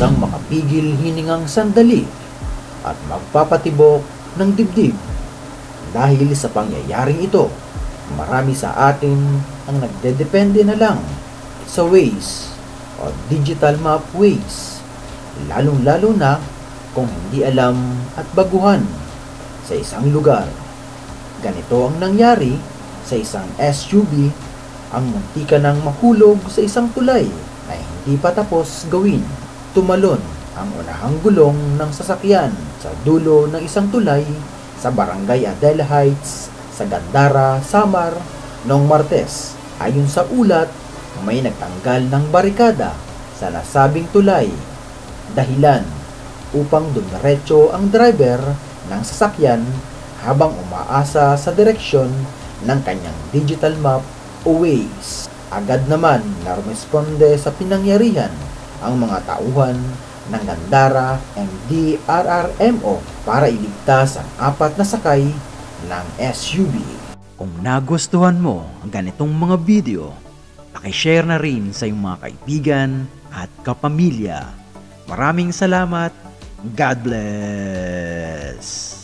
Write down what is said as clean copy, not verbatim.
isang makapigil hiningang sandali at magpapatibok ng dibdib. Dahil sa pangyayaring ito, marami sa atin ang nagdedepende na lang sa Waze o digital map Waze, lalong-lalo na kung hindi alam at baguhan sa isang lugar. Ganito ang nangyari sa isang SUV, ang muntika ng mahulog sa isang tulay na hindi pa tapos gawin. Tumalon ang unahang gulong ng sasakyan sa dulo ng isang tulay sa Barangay Adela Heights sa Gandara, Samar noong Martes. Ayon sa ulat, may nagtanggal ng barikada sa nasabing tulay, dahilan upang dumiretso ang driver ng sasakyan habang umaasa sa direksyon ng kanyang digital map o Waze. Agad naman na rumesponde sa pinangyarihan ang mga tauhan ng Gandara MDRRMO para iligtas ang 4 na sakay ng SUV. Kung nagustuhan mo ang ganitong mga video, pakishare na rin sa iyong mga kaibigan at kapamilya. Maraming salamat. God bless!